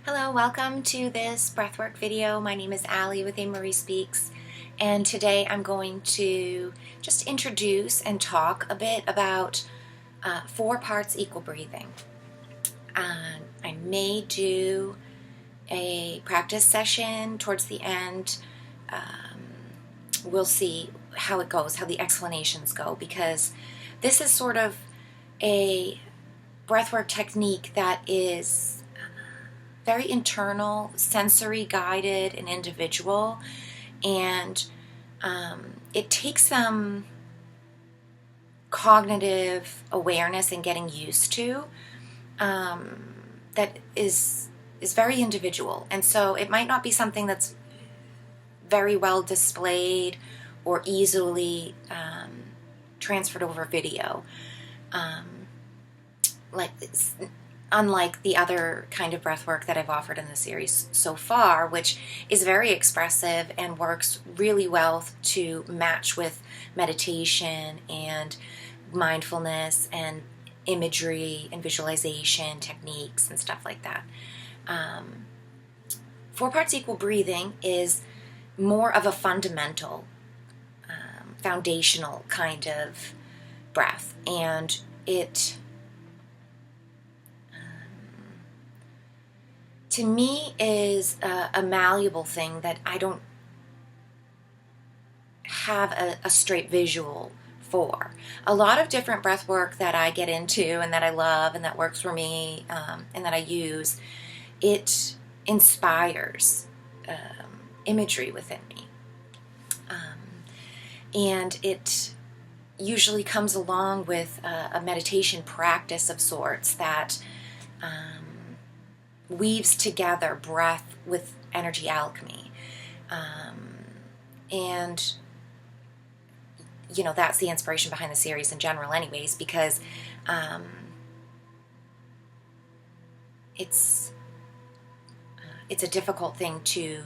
Hello, welcome to this breathwork video. My name is Allie with a.Marie.Speaks, and today I'm going to just introduce and talk a bit about 4 parts equal breathing. I may do a practice session towards the end. We'll see how it goes, how the explanations go, because this is sort of a breathwork technique that is very internal, sensory guided, and individual, and it takes some cognitive awareness and getting used to that is very individual, and so it might not be something that's very well displayed or easily transferred over video, unlike the other kind of breath work that I've offered in the series so far, which is very expressive and works really well to match with meditation and mindfulness and imagery and visualization techniques and stuff like that. 4 parts equal breathing is more of a fundamental, foundational kind of breath, and it to me is a malleable thing that I don't have a straight visual for. A lot of different breath work that I get into and that I love and that works for me and that I use, it inspires imagery within me. And it usually comes along with a meditation practice of sorts that weaves together breath with energy alchemy. And, you know, that's the inspiration behind the series in general anyways, because it's a difficult thing to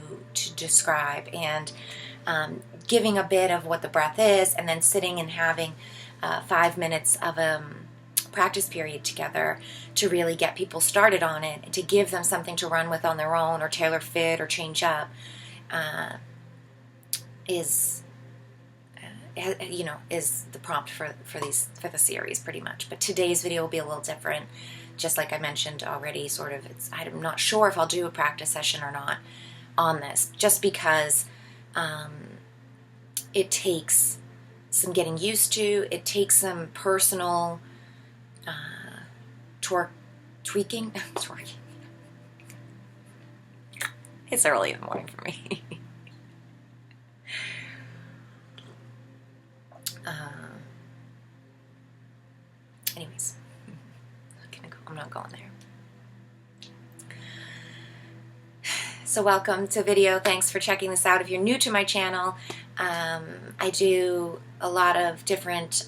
describe, and giving a bit of what the breath is and then sitting and having 5 minutes of practice period together to really get people started on it and to give them something to run with on their own or tailor fit or change up is the prompt for the series pretty much. But today's video will be a little different, just like I mentioned already. I'm not sure if I'll do a practice session or not on this, just because it takes some getting used to. It takes some personal tweaking. Twerking. It's early in the morning for me. Anyways, I'm not going there. So welcome to video. Thanks for checking this out. If you're new to my channel, I do a lot of different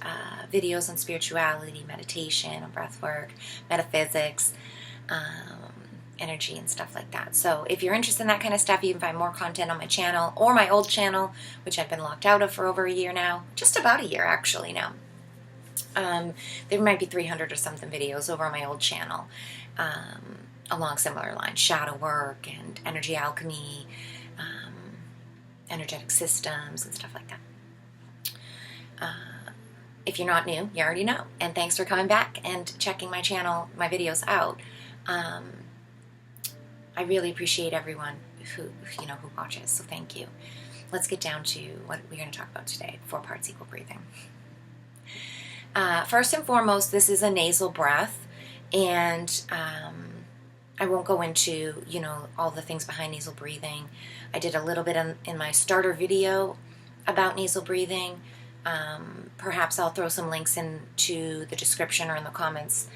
videos on spirituality, meditation, on breathwork, metaphysics, energy, and stuff like that. So if you're interested in that kind of stuff, you can find more content on my channel or my old channel, which I've been locked out of for over a year now. Just about a year, actually, now. There might be 300 or something videos over on my old channel along similar lines: shadow work and energy alchemy, energetic systems, and stuff like that. If you're not new, you already know. And thanks for coming back and checking my channel, my videos out. I really appreciate everyone who watches, so thank you. Let's get down to what we're going to talk about today: 4 parts equal breathing. First and foremost, this is a nasal breath, and I won't go into, all the things behind nasal breathing. I did a little bit in my starter video about nasal breathing. Perhaps I'll throw some links into the description or in the comments,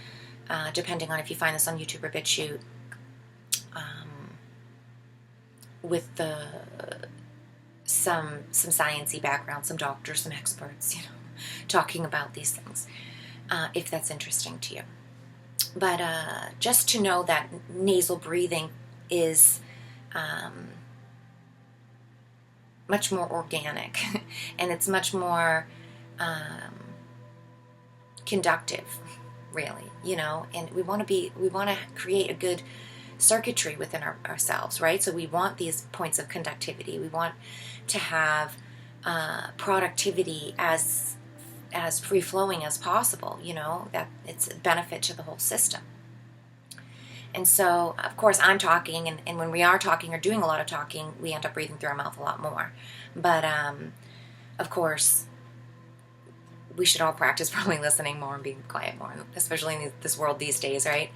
depending on if you find this on YouTube or BitChute, with some sciencey background, some doctors, some experts, talking about these things, if that's interesting to you. But just to know that nasal breathing is much more organic, and it's much more conductive, really, and we want to create a good circuitry within ourselves, right? So we want these points of conductivity. We want to have productivity as free-flowing as possible, you know, that it's a benefit to the whole system. And so, of course, I'm talking, and when we are talking or doing a lot of talking, we end up breathing through our mouth a lot more. But, of course, we should all practice probably listening more and being quiet more, especially in this world these days, right?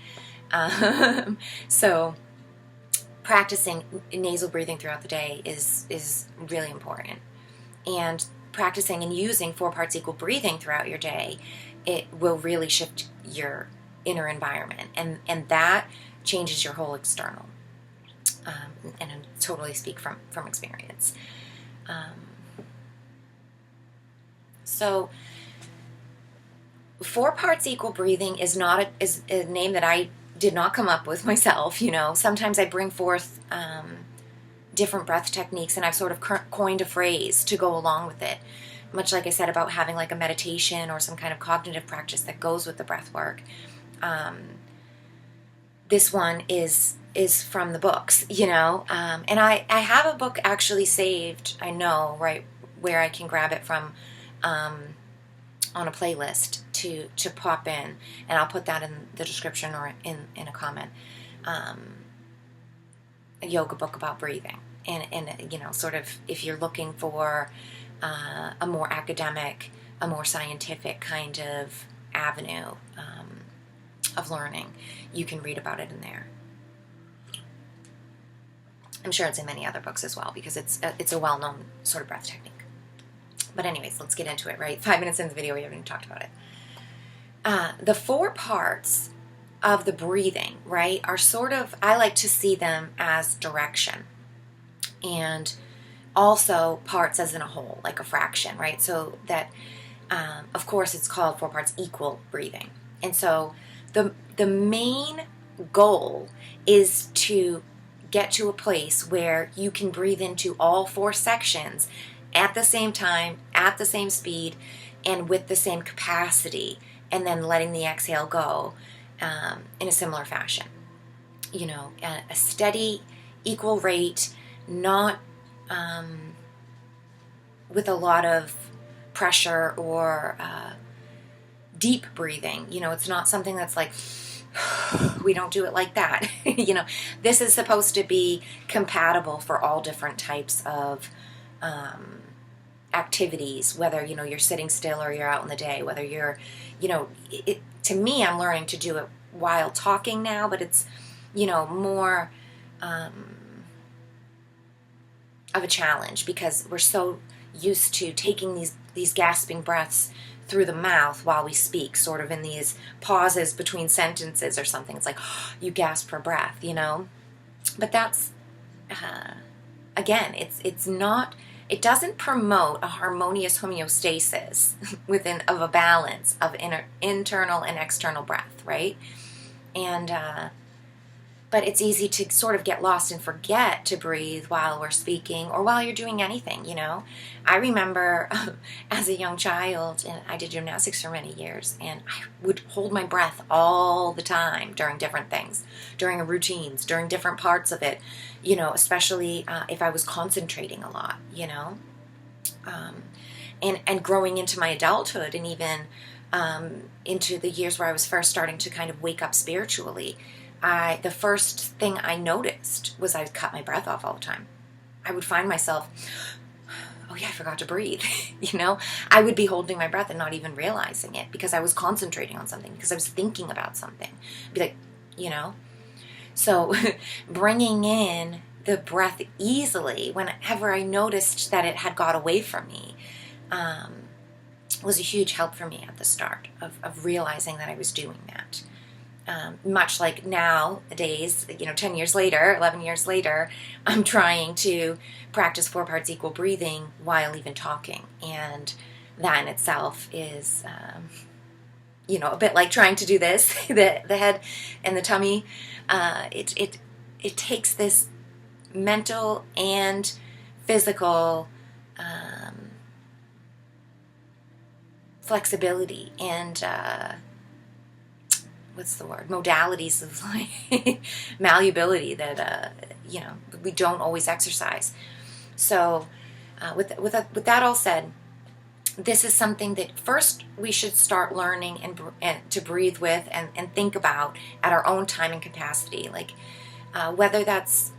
So practicing nasal breathing throughout the day is really important. And practicing and using 4 parts equal breathing throughout your day, it will really shift your inner environment, and that changes your whole external. And I totally speak from experience. So 4 parts equal breathing is not is a name that I did not come up with myself. You know, sometimes I bring forth different breath techniques, and I've sort of coined a phrase to go along with it. Much like I said about having like a meditation or some kind of cognitive practice that goes with the breath work. This one is from the books, you know, and I have a book actually saved, I know, right, where I can grab it from on a playlist to pop in, and I'll put that in the description or in a comment. A yoga book about breathing, and you know, sort of if you're looking for a more academic, a more scientific kind of avenue of learning, you can read about it in there. I'm sure it's in many other books as well, because it's a well-known sort of breath technique. But anyways, let's get into it, right? 5 minutes in the video, we haven't even talked about it. The 4 parts of the breathing, right, are sort of, I like to see them as direction, and also parts as in a whole, like a fraction, right? So that, of course, it's called 4 parts equal breathing. And so the main goal is to get to a place where you can breathe into all 4 sections at the same time, at the same speed, and with the same capacity, and then letting the exhale go in a similar fashion. You know, a steady, equal rate, not with a lot of pressure or deep breathing. You know, it's not something that's like, we don't do it like that. You know, this is supposed to be compatible for all different types of activities, whether, you know, you're sitting still or you're out in the day, whether you're, you know, to me, I'm learning to do it while talking now, but it's, you know, more of a challenge, because we're so used to taking these gasping breaths through the mouth while we speak, sort of in these pauses between sentences or something. It's like, you gasp for breath, you know? But that's, again, it's not, it doesn't promote a harmonious homeostasis of a balance of internal and external breath, right? And, but it's easy to sort of get lost and forget to breathe while we're speaking or while you're doing anything, you know. I remember as a young child, and I did gymnastics for many years, and I would hold my breath all the time during different things, during routines, during different parts of it, you know, especially if I was concentrating a lot, you know. And growing into my adulthood, and even into the years where I was first starting to kind of wake up spiritually, the first thing I noticed was I would cut my breath off all the time. I would find myself, oh yeah, I forgot to breathe. You know, I would be holding my breath and not even realizing it, because I was concentrating on something, because I was thinking about something. I'd be like, you know, so bringing in the breath easily whenever I noticed that it had got away from me was a huge help for me at the start of realizing that I was doing that. Much like nowadays, you know, 10 years later, 11 years later, I'm trying to practice 4 parts equal breathing while even talking. And that in itself is, you know, a bit like trying to do this, the head and the tummy. It takes this mental and physical flexibility and what's the word, modalities of like malleability that you know, we don't always exercise. So with that all said, this is something that first we should start learning and to breathe with and think about at our own time and capacity. Like whether that's,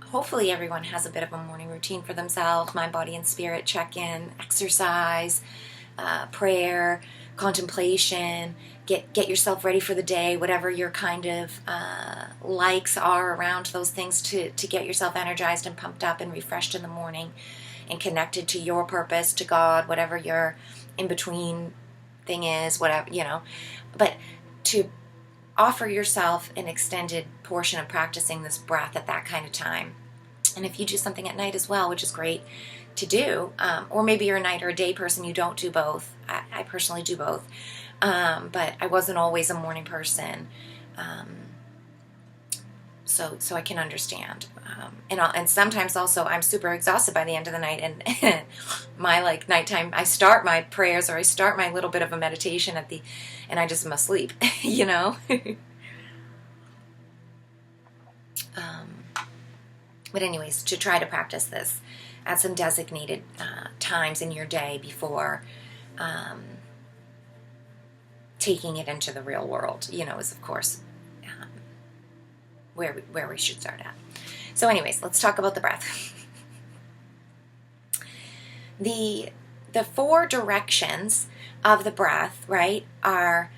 hopefully everyone has a bit of a morning routine for themselves, mind, body, and spirit check-in, exercise, prayer, contemplation, get yourself ready for the day, whatever your kind of likes are around those things to get yourself energized and pumped up and refreshed in the morning and connected to your purpose, to God, whatever your in-between thing is, whatever, you know. But to offer yourself an extended portion of practicing this breath at that kind of time. And if you do something at night as well, which is great to do, or maybe you're a night or a day person, you don't do both. I personally do both, but I wasn't always a morning person, so I can understand. And sometimes also I'm super exhausted by the end of the night, and my like nighttime, I start my prayers or I start my little bit of a meditation and I just am asleep, you know. But anyways, to try to practice this at some designated times in your day before taking it into the real world, you know, is of course where we should start at. So anyways, let's talk about the breath. The 4 directions of the breath, right, are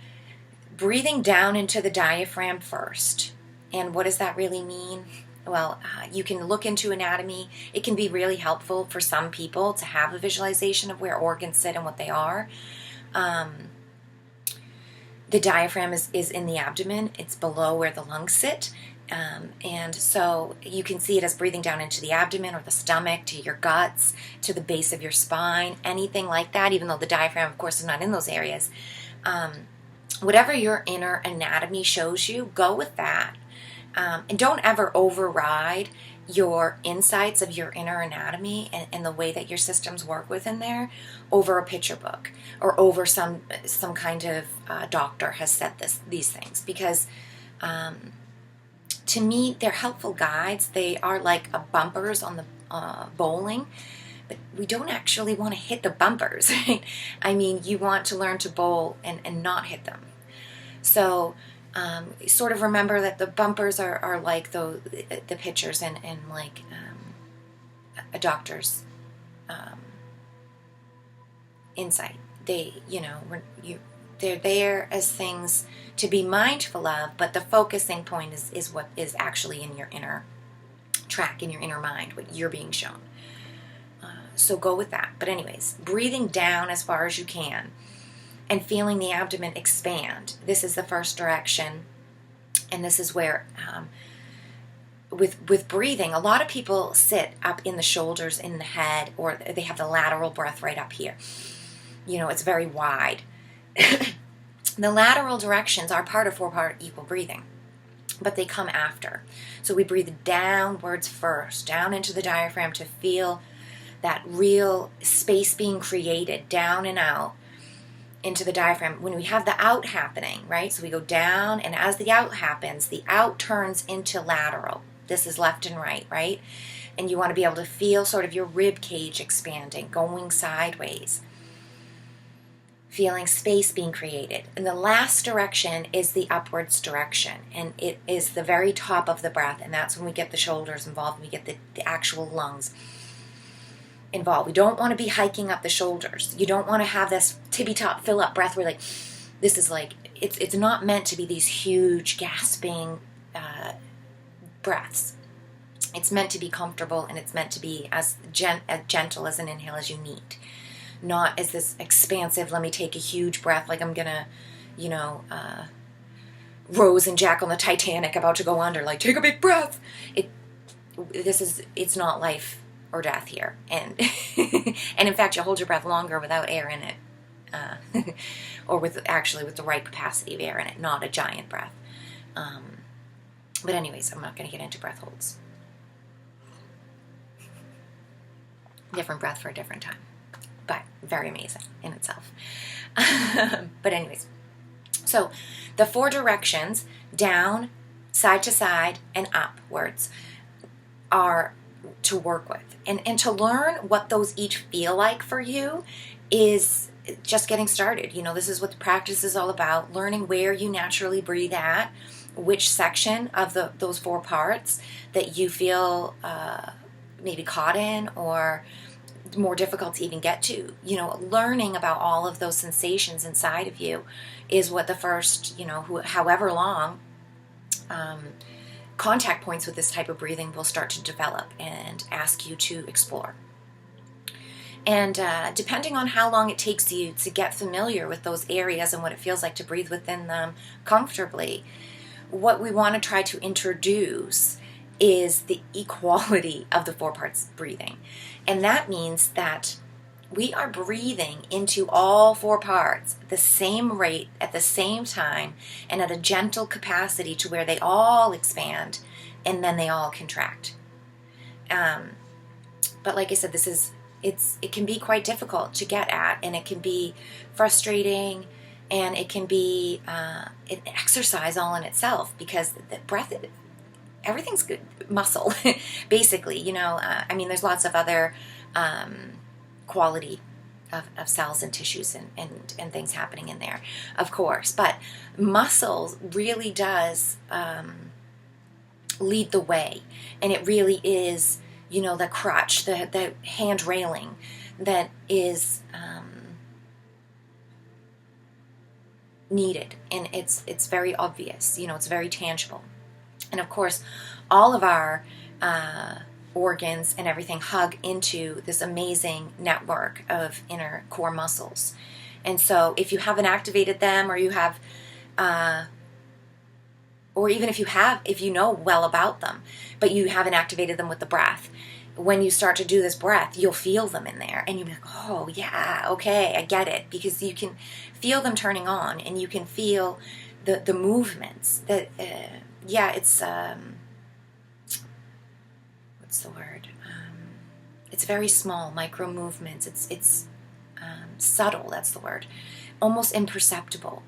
breathing down into the diaphragm first. And what does that really mean? Well, you can look into anatomy. It can be really helpful for some people to have a visualization of where organs sit and what they are. The diaphragm is in the abdomen. It's below where the lungs sit. And so you can see it as breathing down into the abdomen or the stomach, to your guts, to the base of your spine, anything like that, even though the diaphragm, of course, is not in those areas. Whatever your inner anatomy shows you, go with that. And don't ever override your insights of your inner anatomy and the way that your systems work within there over a picture book or over some kind of doctor has said these things, because to me they're helpful guides. They are like bumpers on the bowling, but we don't actually want to hit the bumpers, right? I mean, you want to learn to bowl and not hit them. So sort of remember that the bumpers are like the pictures and like a doctor's insight. They, you know, they're there as things to be mindful of, but the focusing point is what is actually in your inner track, in your inner mind, what you're being shown. So go with that. But anyways, breathing down as far as you can and feeling the abdomen expand. This is the first direction, and this is where, with breathing, a lot of people sit up in the shoulders, in the head, or they have the lateral breath right up here. You know, it's very wide. The lateral directions are part of 4-part equal breathing, but they come after. So we breathe downwards first, down into the diaphragm to feel that real space being created, down and out into the diaphragm. When we have the out happening, right? So we go down, and as the out happens, the out turns into lateral. This is left and right, right? And you want to be able to feel sort of your rib cage expanding, going sideways, feeling space being created. And the last direction is the upwards direction, and it is the very top of the breath, and that's when we get the shoulders involved, and we get the actual lungs involved. We don't want to be hiking up the shoulders. You don't want to have this tippy top fill up breath where like this is like it's not meant to be these huge gasping breaths. It's meant to be comfortable, and it's meant to be as gentle as an inhale as you need, not as this expansive, let me take a huge breath like I'm gonna, you know, Rose and Jack on the Titanic about to go under, like take a big breath. It's not life or death here, and and in fact, you hold your breath longer without air in it, or with the right capacity of air in it, not a giant breath. But anyways, I'm not going to get into breath holds. Different breath for a different time, but very amazing in itself. But anyways, So the 4 directions, down, side to side, and upwards, are to work with. And to learn what those each feel like for you is just getting started. This is what the practice is all about, learning where you naturally breathe at, which section of those 4 parts that you feel maybe caught in or more difficult to even get to. Learning about all of those sensations inside of you is what the first, however long contact points with this type of breathing will start to develop and ask you to explore. And depending on how long it takes you to get familiar with those areas and what it feels like to breathe within them comfortably, what we want to try to introduce is the equality of the 4 parts breathing. And that means that we are breathing into all 4 parts at the same rate, at the same time, and at a gentle capacity to where they all expand and then they all contract. But like I said, it can be quite difficult to get at, and it can be frustrating, and it can be an exercise all in itself, because the breath, everything's good muscle, basically. There's lots of other quality of cells and tissues and things happening in there, of course. But muscle really does lead the way, and it really is, the crutch, the hand railing that is needed, and it's very obvious. It's very tangible. And of course, all of our organs and everything hug into this amazing network of inner core muscles. And so if you haven't activated them, or you have, or even if you know well about them, but you haven't activated them with the breath, when you start to do this breath, you'll feel them in there, and you'll be like, oh yeah, okay, I get it, because you can feel them turning on, and you can feel the movements that, it's, what's the word? It's very small, micro movements. It's subtle, that's the word. Almost imperceptible.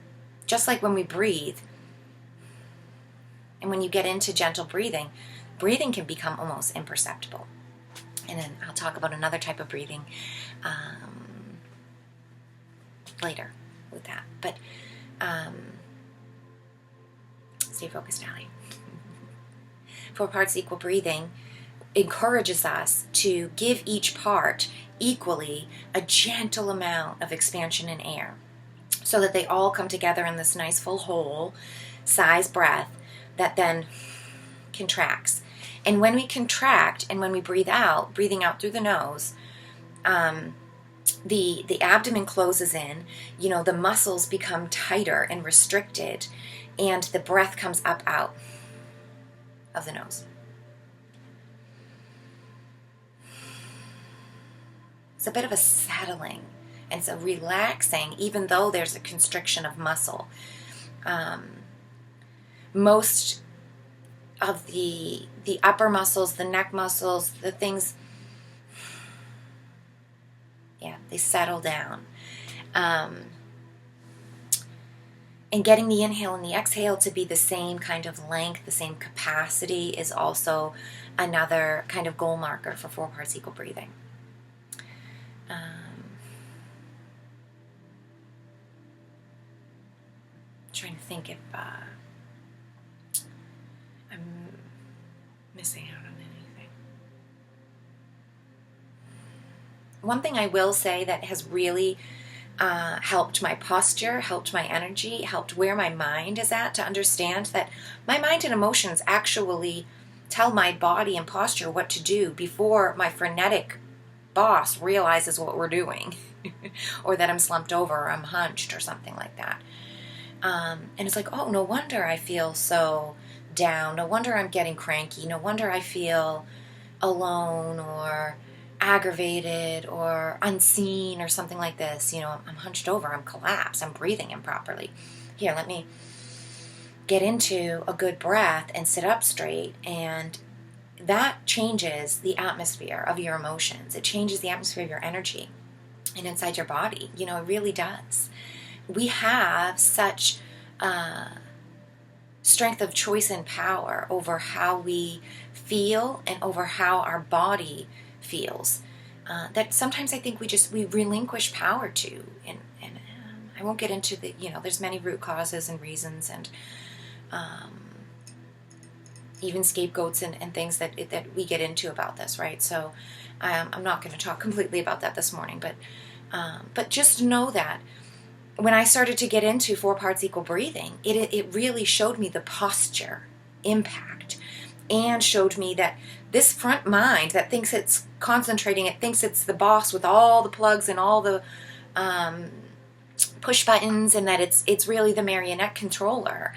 Just like when we breathe, and when you get into gentle breathing can become almost imperceptible. And then I'll talk about another type of breathing later with that. But stay focused, Allie. 4 parts equal breathing encourages us to give each part equally a gentle amount of expansion in air, so that they all come together in this nice full whole size breath that then contracts. And when we contract and when we breathing out through the nose, the abdomen closes in, the muscles become tighter and restricted, and the breath comes up out of the nose. It's a bit of a settling, and it's a relaxing, even though there's a constriction of muscle. Most of the upper muscles, the neck muscles, the things, they settle down. And getting the inhale and the exhale to be the same kind of length, the same capacity, is also another kind of goal marker for 4 parts equal breathing. Trying to think if I'm missing out on anything. One thing I will say that has really helped my posture, helped my energy, helped where my mind is at, to understand that my mind and emotions actually tell my body and posture what to do before my frenetic boss realizes what we're doing, or that I'm slumped over, or I'm hunched, or something like that. And it's like, oh, no wonder I feel so down. No wonder I'm getting cranky. No wonder I feel alone, or aggravated, or unseen, or something like this. I'm hunched over, I'm collapsed, I'm breathing improperly. Here, let me get into a good breath and sit up straight, and that changes the atmosphere of your emotions. It changes the atmosphere of your energy and inside your body. It really does. We have such strength of choice and power over how we feel and over how our body feels, that sometimes I think we relinquish power to. And I won't get into the, there's many root causes and reasons, and even scapegoats and things that we get into about this, right? So I'm not going to talk completely about that this morning, but just know that when I started to get into 4 parts equal breathing, it really showed me the posture impact, and showed me that this front mind that thinks it's concentrating, it thinks it's the boss with all the plugs and all the push buttons, and that it's really the marionette controller.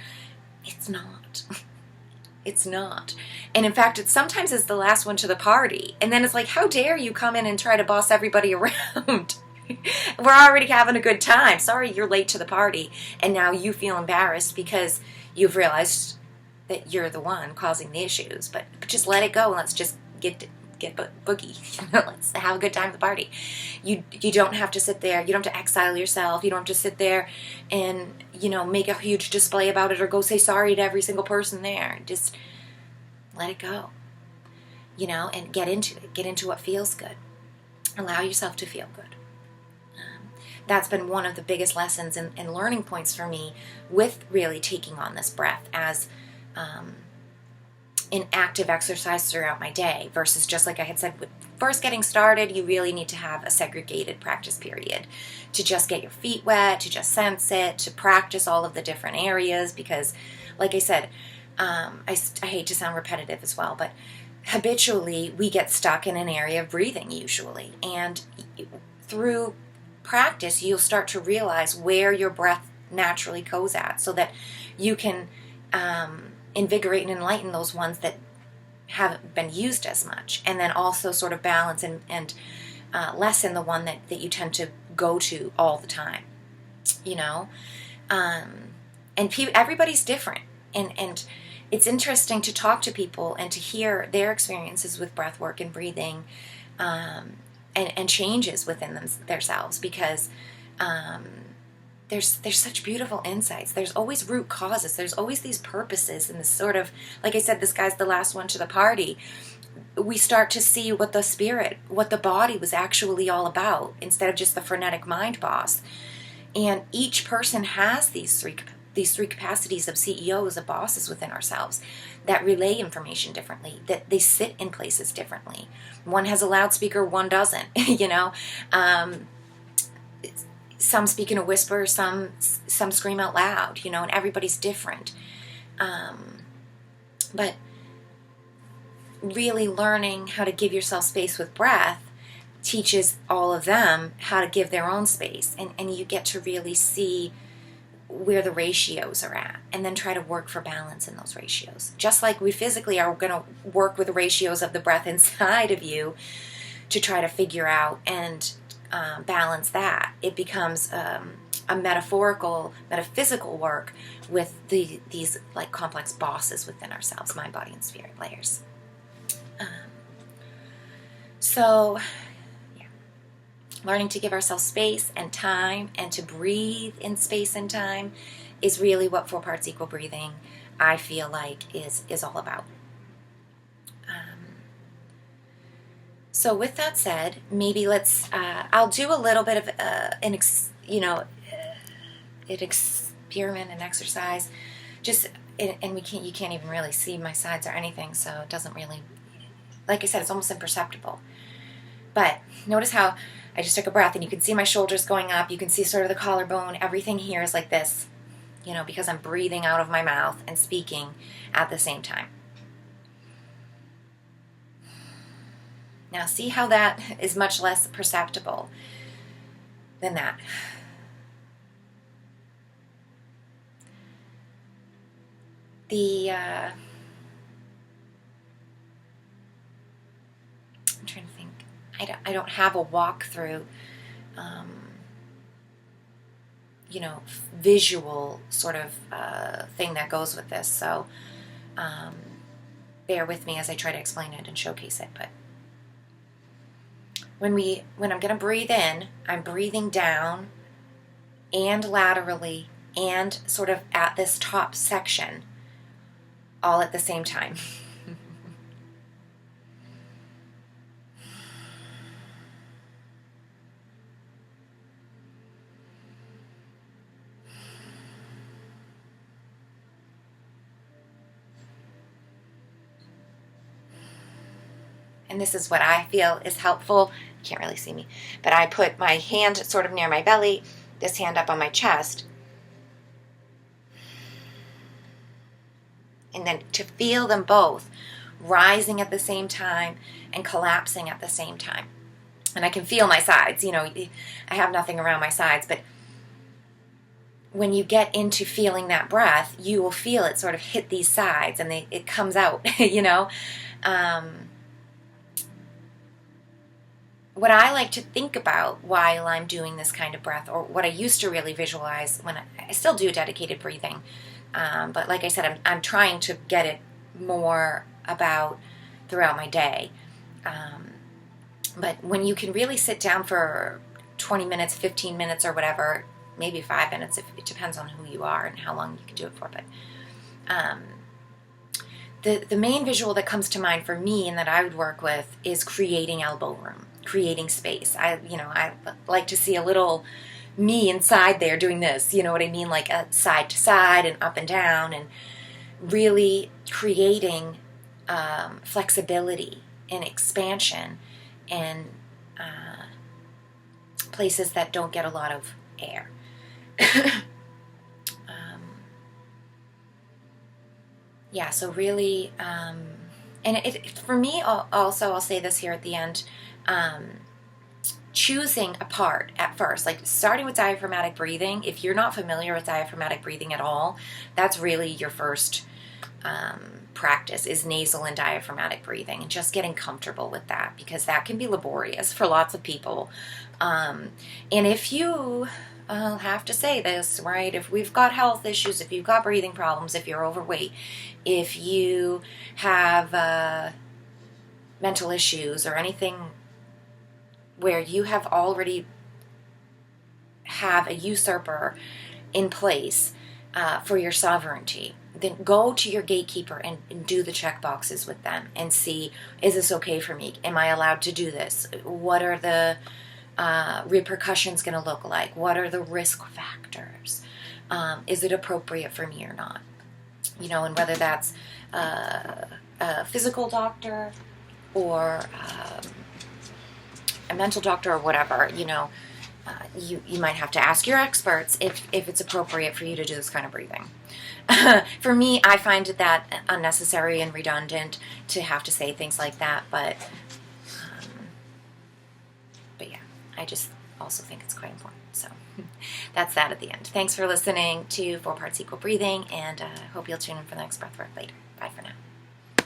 It's not. It's not. And in fact, it sometimes is the last one to the party. And then it's like, how dare you come in and try to boss everybody around? We're already having a good time. Sorry, you're late to the party. And now you feel embarrassed because you've realized that you're the one causing the issues. But just let it go, and let's just get boogie. Let's have a good time at the party. You don't have to sit there. You don't have to exile yourself. You don't have to sit there and, make a huge display about it, or go say sorry to every single person there. Just let it go, and get into it. Get into what feels good. Allow yourself to feel good. That's been one of the biggest lessons and learning points for me with really taking on this breath as an active exercise throughout my day, versus just like I had said, with first getting started, you really need to have a segregated practice period to just get your feet wet, to just sense it, to practice all of the different areas, because like I said, I hate to sound repetitive as well, but habitually we get stuck in an area of breathing usually, and through practice you'll start to realize where your breath naturally goes at, so that you can invigorate and enlighten those ones that haven't been used as much, and then also sort of balance and lessen the one that you tend to go to all the time, and everybody's different, and it's interesting to talk to people and to hear their experiences with breath work and breathing, and changes within themselves, because there's such beautiful insights. There's always root causes. There's always these purposes, and this sort of, like I said, this guy's the last one to the party. We start to see what the spirit, what the body was actually all about, instead of just the frenetic mind boss. And each person has these three capacities of CEOs, of bosses within ourselves, that relay information differently, that they sit in places differently. One has a loudspeaker, one doesn't. Some speak in a whisper, some scream out loud, and everybody's different. But really learning how to give yourself space with breath teaches all of them how to give their own space, and you get to really see where the ratios are at, and then try to work for balance in those ratios. Just like we physically are going to work with the ratios of the breath inside of you to try to figure out and balance that. It becomes a metaphysical work with these like complex bosses within ourselves, mind, body, and spirit layers. So, yeah, learning to give ourselves space and time, and to breathe in space and time, is really what 4 parts equal breathing, I feel like, is all about. So with that said, maybe let's, I'll do a little bit of an experiment, an exercise, just, and you can't even really see my sides or anything, so it doesn't really, like I said, it's almost imperceptible. But notice how I just took a breath, and you can see my shoulders going up, you can see sort of the collarbone, everything here is like this, because I'm breathing out of my mouth and speaking at the same time. Now see how that is much less perceptible than that. I'm trying to think. I don't have a walkthrough, visual sort of thing that goes with this. So bear with me as I try to explain it and showcase it. But when I'm going to breathe in, I'm breathing down and laterally and sort of at this top section all at the same time. And this is what I feel is helpful. You can't really see me, but I put my hand sort of near my belly, this hand up on my chest, and then to feel them both rising at the same time and collapsing at the same time. And I can feel my sides, you know, I have nothing around my sides, but when you get into feeling that breath, you will feel it sort of hit these sides and it comes out, you know. What I like to think about while I'm doing this kind of breath, or what I used to really visualize when I still do dedicated breathing, but like I said, I'm trying to get it more about throughout my day. But when you can really sit down for 20 minutes, 15 minutes or whatever, maybe 5 minutes, it depends on who you are and how long you can do it for. But the main visual that comes to mind for me and that I would work with is creating elbow room, creating space. I like to see a little me inside there doing this, you know what I mean? Like a side to side and up and down, and really creating flexibility and expansion and places that don't get a lot of air. Yeah, so really, and for me also, I'll say this here at the end, choosing a part at first, like starting with diaphragmatic breathing. If you're not familiar with diaphragmatic breathing at all, that's really your first practice, is nasal and diaphragmatic breathing, and just getting comfortable with that, because that can be laborious for lots of people. And if you, I'll have to say this, right? If we've got health issues, if you've got breathing problems, if you're overweight, if you have mental issues or anything where you have already have a usurper in place for your sovereignty, then go to your gatekeeper and do the check boxes with them and see, is this okay for me? Am I allowed to do this? What are the repercussions going to look like? What are the risk factors? Is it appropriate for me or not? You know, and whether that's a physical doctor or a mental doctor or whatever, you know, you might have to ask your experts if it's appropriate for you to do this kind of breathing. For me, I find that unnecessary and redundant to have to say things like that, but yeah, I just also think it's quite important. So that's that at the end. Thanks for listening to 4 Parts Equal Breathing, and I hope you'll tune in for the next breathwork later. Bye for now.